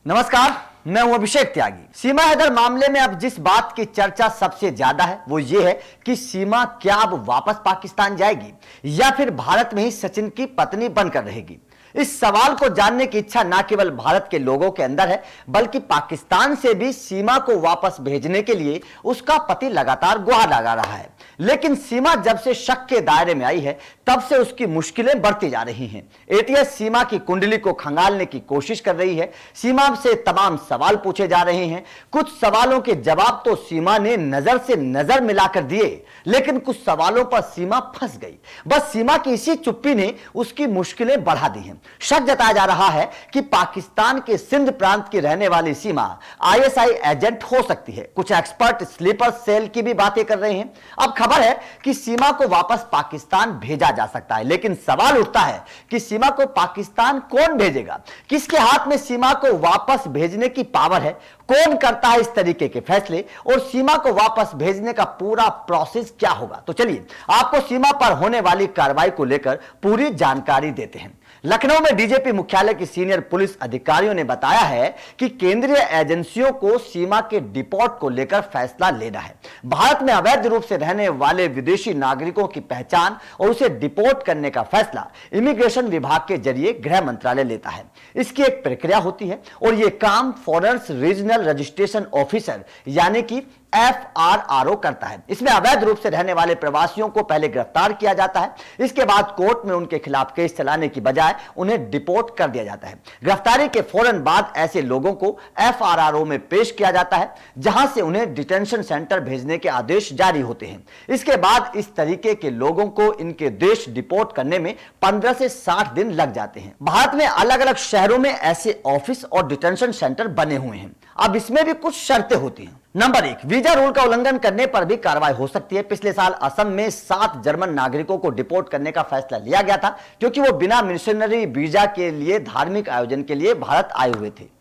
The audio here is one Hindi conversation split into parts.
नमस्कार, मैं हूं अभिषेक त्यागी। सीमा हैदर मामले में अब जिस बात की चर्चा सबसे ज्यादा है वो ये है कि सीमा क्या अब वापस पाकिस्तान जाएगी या फिर भारत में ही सचिन की पत्नी बनकर रहेगी। इस सवाल को जानने की इच्छा न केवल भारत के लोगों के अंदर है बल्कि पाकिस्तान से भी सीमा को वापस भेजने के लिए उसका पति लगातार गुहार लगा रहा है। लेकिन सीमा जब से शक के दायरे में आई है तब से उसकी मुश्किलें बढ़ती जा रही हैं। एटीएस सीमा की कुंडली को खंगालने की कोशिश कर रही है। सीमा से तमाम सवाल पूछे जा रहे हैं। कुछ सवालों के जवाब तो सीमा ने नजर से नजर मिलाकर दिए, लेकिन कुछ सवालों पर सीमा फंस गई। बस सीमा की इसी चुप्पी ने उसकी मुश्किलें बढ़ा दी हैं। शक जताया जा रहा है कि पाकिस्तान के सिंध प्रांत की रहने वाली सीमा आईएसआई एजेंट हो सकती है। कुछ एक्सपर्ट स्लीपर सेल की भी बातें कर रहे हैं। अब खबर है कि सीमा को वापस पाकिस्तान भेजा जा सकता है, लेकिन सवाल उठता है कि सीमा को पाकिस्तान कौन भेजेगा? किसके हाथ में सीमा को वापस भेजने की पावर है? कौन करता है इस तरीके के फैसले? और सीमा को वापस भेजने का पूरा प्रोसेस क्या होगा? तो चलिए आपको सीमा पर होने वाली कार्रवाई को लेकर पूरी जानकारी देते हैं। लखनऊ में डीजीपी मुख्यालय की सीनियर पुलिस अधिकारियों ने बताया है कि केंद्रीय एजेंसियों को सीमा के डिपोर्ट को लेकर फैसला लेना है। भारत में अवैध रूप से रहने वाले विदेशी नागरिकों की पहचान और उसे डिपोर्ट करने का फैसला इमिग्रेशन विभाग के जरिए गृह मंत्रालय लेता है। इसकी एक प्रक्रिया होती है और यह काम फॉरेनर्स रीजनल रजिस्ट्रेशन ऑफिसर यानी कि FRRO करता है। इसमें अवैध रूप से रहने वाले प्रवासियों को पहले गिरफ्तार किया जाता है। इसके बाद कोर्ट में उनके खिलाफ केस चलाने की बजाय उन्हें डिपोर्ट कर दिया जाता है। गिरफ्तारी के फौरन बाद ऐसे लोगों को FRRO में पेश किया जाता है, जहां से उन्हें डिटेंशन सेंटर भेजने के आदेश जारी होते हैं। इसके बाद इस तरीके के लोगों को इनके देश डिपोर्ट करने में 15 से 60 दिन लग जाते हैं। भारत में अलग अलग शहरों में ऐसे ऑफिस और डिटेंशन सेंटर बने हुए हैं। अब इसमें भी कुछ शर्तें होती हैं। नंबर 1, वीजा रूल का उल्लंघन करने पर भी कार्रवाई हो सकती है। पिछले साल असम में 7 जर्मन नागरिकों को डिपोर्ट करने का फैसला लिया गया था, क्योंकि वो बिना मिशनरी वीजा के लिए धार्मिक आयोजन के लिए भारत आए हुए थे।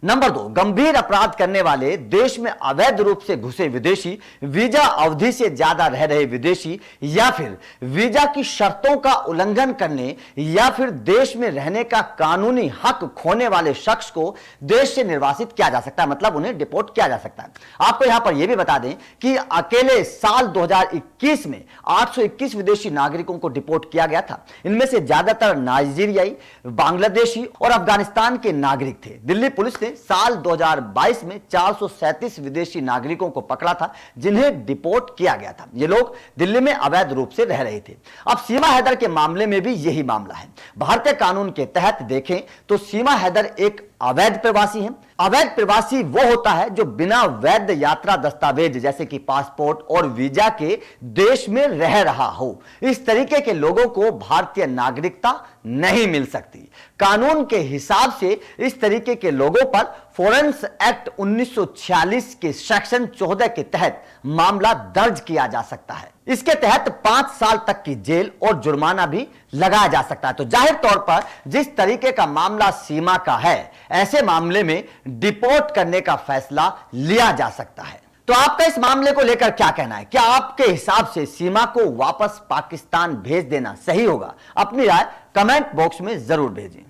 नंबर 2, गंभीर अपराध करने वाले, देश में अवैध रूप से घुसे विदेशी, वीजा अवधि से ज्यादा रह रहे विदेशी या फिर वीजा की शर्तों का उल्लंघन करने या फिर देश में रहने का कानूनी हक खोने वाले शख्स को देश से निर्वासित किया जा सकता है, मतलब उन्हें डिपोर्ट किया जा सकता है। आपको यहां पर यह भी बता दें कि अकेले साल 2021 में 821 विदेशी नागरिकों को डिपोर्ट किया गया था। इनमें से ज्यादातर नाइजीरियाई, बांग्लादेशी और अफगानिस्तान के नागरिक थे। दिल्ली पुलिस ने साल 2022 में 437 विदेशी नागरिकों को पकड़ा था, जिन्हें डिपोर्ट किया गया था। ये लोग दिल्ली में अवैध रूप से रह रहे थे। अब सीमा हैदर के मामले में भी यही मामला है। भारतीय कानून के तहत देखें तो सीमा हैदर एक अवैध प्रवासी है। अवैध प्रवासी वो होता है जो बिना वैध यात्रा दस्तावेज जैसे कि पासपोर्ट और वीजा के देश में रह रहा हो। इस तरीके के लोगों को भारतीय नागरिकता नहीं मिल सकती। कानून के हिसाब से इस तरीके के लोगों पर फॉरेंस एक्ट 1946 के सेक्शन 14 के तहत मामला दर्ज किया जा सकता है। इसके तहत 5 साल तक की जेल और जुर्माना भी लगाया जा सकता है। तो जाहिर तौर पर जिस तरीके का मामला सीमा का है, ऐसे मामले में डिपोर्ट करने का फैसला लिया जा सकता है। तो आपका इस मामले को लेकर क्या कहना है? क्या आपके हिसाब से सीमा को वापस पाकिस्तान भेज देना सही होगा? अपनी राय कमेंट बॉक्स में जरूर भेजें।